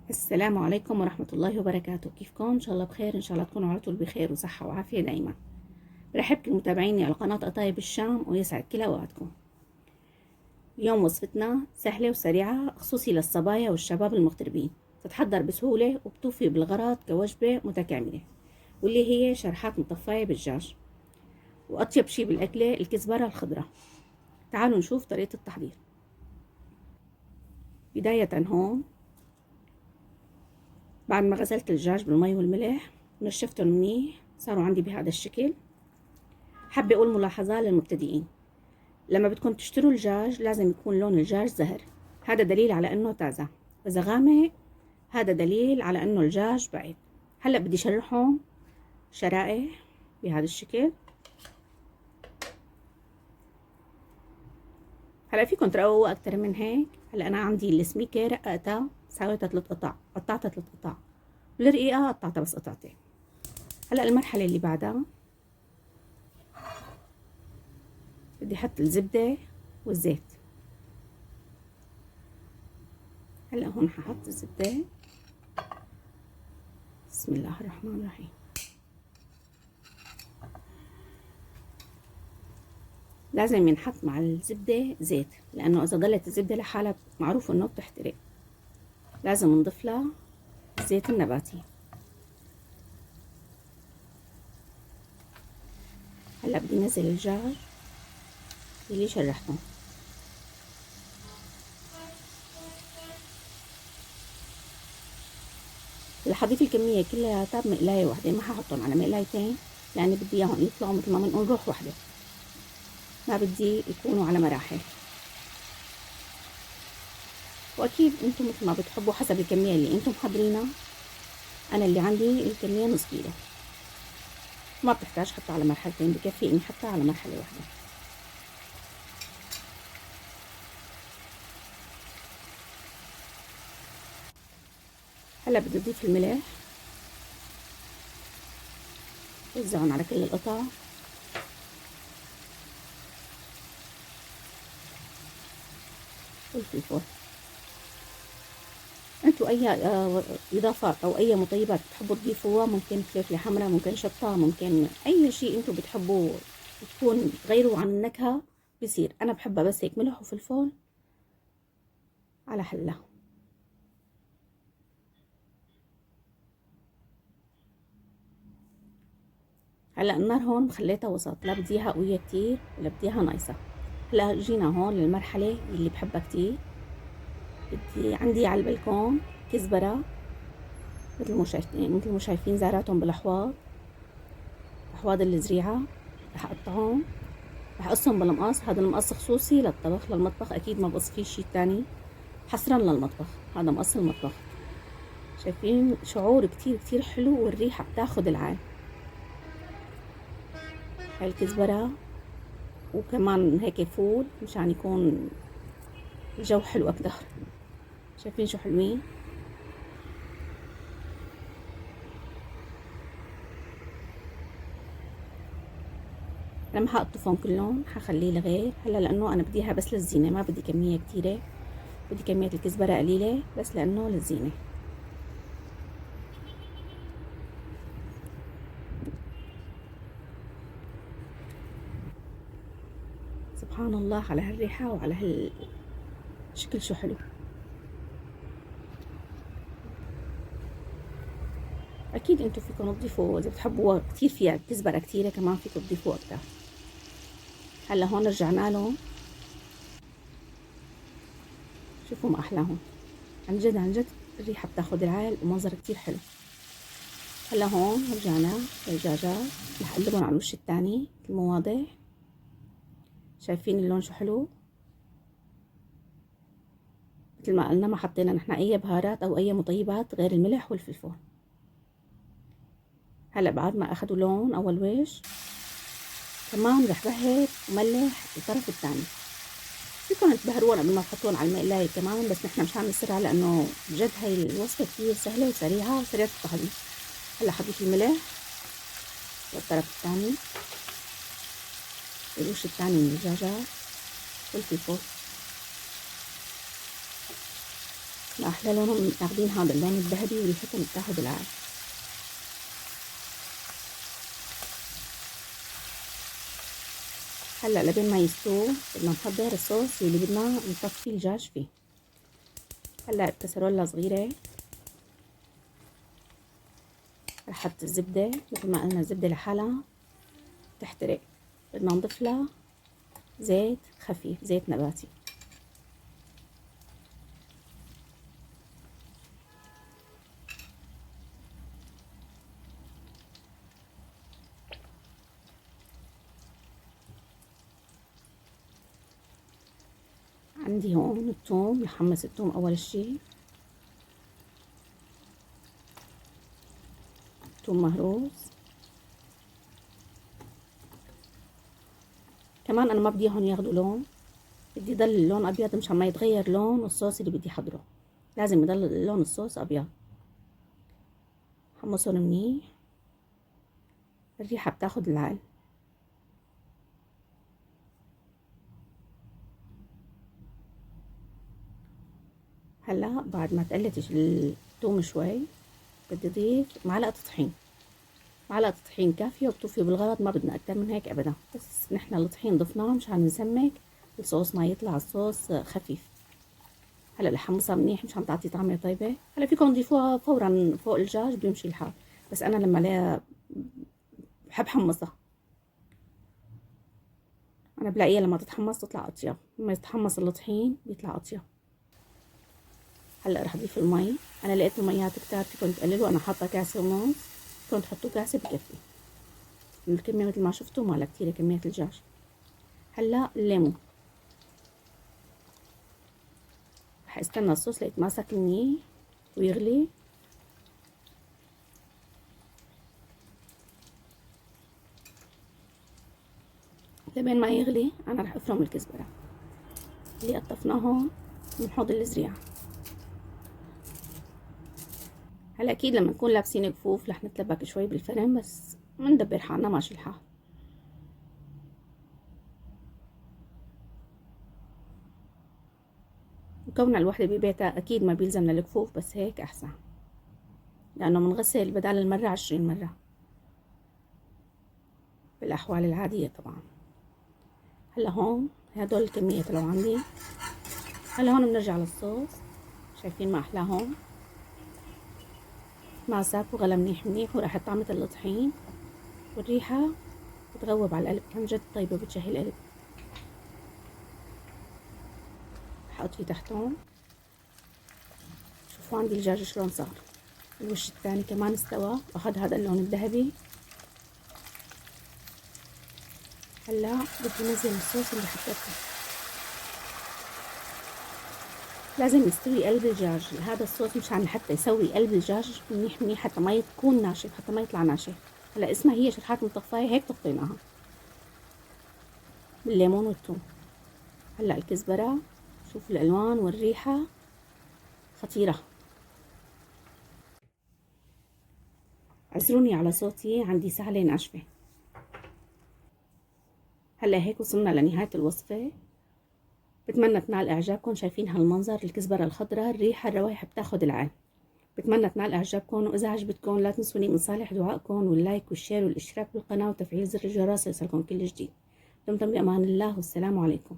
السلام عليكم ورحمة الله وبركاته. كيفكم؟ إن شاء الله بخير، إن شاء الله تكونوا على طول بخير وصحة وعافية دايما. برحب كل متابعيني على قناة قطايب الشام ويسعد كل أوقاتكم. اليوم وصفتنا سهلة وسريعة خصوصي للصبايا والشباب المغتربين، تتحضر بسهولة وبتوفي بالغرض كوجبة متكاملة، واللي هي شرحات مطفاية بالدجاج. وأطيب شي بالأكلة الكزبرة الخضراء. تعالوا نشوف طريقة التحضير. بداية هون بعد ما غسلت الدجاج بالمي والملح ونشفتهم منيح صاروا عندي بهذا الشكل. حابة أقول ملاحظة للمبتدئين، لما بدكم تشتروا الدجاج لازم يكون لون الدجاج زهر، هذا دليل على أنه تازة. إذا غامق هذا دليل على أنه الدجاج بعيد. هلأ بدي شرحهم شرائح بهذا الشكل. هلأ فيكم تروقوا أكتر من هيك. هلأ أنا عندي السميكة رققتها سويتها 3 قطع، قطعتها 3 قطع، والرقيقة قطعتها بس قطعتين. هلأ المرحلة اللي بعدها بدي أحط الزبدة والزيت. هلأ هون ححط الزبدة. بسم الله الرحمن الرحيم. لازم ينحط مع الزبدة زيت، لأنه إذا ضلت الزبدة لحالها معروف إنه بتحترق. لازم نضيف لها الزيت النباتي. هلا بدي نزل الدجاج اللي شرحته. رح اضيف الكمية كلياتها بمقلاية واحدة، ما ححطهم على مقلايتين لأني بدي اياهم يطلعوا مثل ما بنقول روح واحدة، ما بدي يكونوا على مراحل. واكيد انتم مثل ما بتحبوا حسب الكمية اللي انتم حاضرينها. انا اللي عندي الكمية نص كيلو، ما بتحتاج حطها على مرحلتين، بكفي اني حطها على مرحلة واحدة. هلا بدي اضيف الملح، وزعهم على كل القطع. والفلفل. انتوا اي اضافات او اي مطيبات بتحبوا تضيفوها، ممكن فلفله حمراء، ممكن شطه، ممكن اي شيء انتوا بتحبوه تكون تغيروا عن النكهه بصير. انا بحبها بس هيك ملح وفلفل على حله. هلا النار هون خليتها وسط، لا بدي اياها قويه كتير ولا بدي اياها نايصه. هلا جينا هون للمرحله اللي بحبها كتير. بدي عندي على البلكون كزبره مثل ما شايفين زاراتهم بالاحواض، احواض الزريعه. رح اقطعهم، رح اقصهم بالمقص. هذا المقص خصوصي للطبخ، للمطبخ اكيد ما بقص فيه شيء تاني، حصرا للمطبخ. هذا مقص المطبخ. شايفين شعور كتير كتير حلو، والريحة بتاخد العين. هاي الكزبرة وكمان هيك فول مشان يكون الجو حلو اكتر. شايفين شو حلوين. انا ما حقطفهم كلهم، حخليه لغير هلا لانه انا بديها بس للزينة، ما بدي كمية كتيرة. بدي كمية الكزبرة قليلة بس لانه للزينة. سبحان الله على هالريحة وعلى هالشكل شو حلو. اكيد انتم فيكم تضيفوا اذا بتحبوا كتير فيها كزبره كتيره كمان فيكم تضيفوا اكتر. هلا هون رجعنا لهم، شوفوا ما احلاهم. عن جد عن جد الريحه بتاخد العال ومنظر كتير حلو. هلا هون رجعنا للدجاجات، رح اقلبهم على الوش الثاني مثل ما واضح. شايفين اللون شو حلو. مثل ما قلنا ما حطينا نحن اي بهارات او اي مطيبات غير الملح والفلفل. هلا بعد ما اخذوا لون اول وش كمان رح بهر وملح الطرف الثاني. فيكم تبهروها قبل ما تحطون على المقلاية كمان، بس نحن مشان نسرع لانه بجد هاي الوصفة كتير سهلة وسريعة وسريعة التحضير. هلا حطيت الملح والطرف الثاني، الوش الثاني من الدجاجة والفلفل. أحلى لونهم أخدين هذا اللون الذهبي وريحتهم بتاخد العال. هلا لبين ما يستووا بدنا نحضر الصوص اللي بدنا نطفي الدجاج فيه. هلا بكسرولة صغيرة رح احط الزبدة، مثل ما قلنا الزبدة لحالها تحترق، بدنا نضيف لها زيت خفيف، زيت نباتي. عندي هون الثوم، نحمص الثوم اول شي، ثوم مهروس. كمان انا ما بدي اياهم ياخدوا لون، بدي يضل اللون ابيض مشان ما يتغير لون الصوص اللي بدي احضره، لازم يضل لون الصوص ابيض. حمصهم منيح، الريحة بتاخد العقل. هلا بعد ما تقلت الثوم شوي بدي اضيف معلقة طحين. معلقة طحين كافية وبتوفي بالغرض، ما بدنا اكتر من هيك ابدا، بس نحن الطحين ضفناه مشان نسمك الصوص، ما يطلع الصوص خفيف. هلا لحمصها منيح مشان تعطي طعمه طيبة. هلا فيكم تضيفوها فورا فوق الدجاج بيمشي الحال، بس انا لما لا بحب حمصها، انا بلاقيها لما تتحمص تطلع اطيب، لما يتحمص الطحين بيطلع اطيب. هلا رح اضيف المي، انا لقيت الميات كتار فيكم تقللوا، انا حاطه كاسه ونص، فيكم تحطوا كاسه بكفي. الكميه مثل ما شفتوا مالها كتيره كميه الدجاج. هلا الليمون رح استنى الصوص ليتماسك منيح ويغلي. لبين ما يغلي انا رح افرم الكزبره اللي قطفناهم من حوض الزريعه. هلا اكيد لما نكون لابسين كفوف رح نتلبك شوي بالفرن، بس مندبر حالنا ماشي الحال. وكونها الوحده ببيتها اكيد ما بيلزمنا الكفوف، بس هيك احسن لانه منغسل بدال المره 20 مره بالاحوال العاديه طبعا. هلا هون هدول الكميه طلعوا عندي. هلا هون بنرجع للصوص، شايفين ما احلاه هون، ماسك وغلى منيح منيح، وريحة طعمة الطحين والريحة بتغوب على القلب، عن جد طيبة بتشهي القلب. حط فيه تحتهم. شوفوا عندي الدجاج شلون صار، الوش الثاني كمان استوى واخد هذا اللون الذهبي. هلا بدي نزل الصوص اللي حطيته، لازم يستوي قلب الدجاج هذا الصوص مشان حتى يسوي قلب الدجاج منيح منيح، حتى ما يكون ناشف، حتى ما يطلع ناشف. هلا اسمها هي شرحات مطفاية، هيك طفيناها بالليمون والثوم. هلا الكزبرة، شوفوا الالوان والريحة خطيرة. اعذروني على صوتي، عندي سهلة ناشفة. هلا هيك وصلنا لنهاية الوصفة، بتمنى تنال اعجابكم. شايفين هالمنظر، الكزبرة الخضراء، الريحة، الروائح بتاخد العين. بتمنى تنال اعجابكم، واذا عجبتكم لا تنسوني من صالح دعائكم واللايك والشير والاشتراك بالقناة وتفعيل زر الجرس ليصلكم كل جديد. دمتم بامان الله، والسلام عليكم.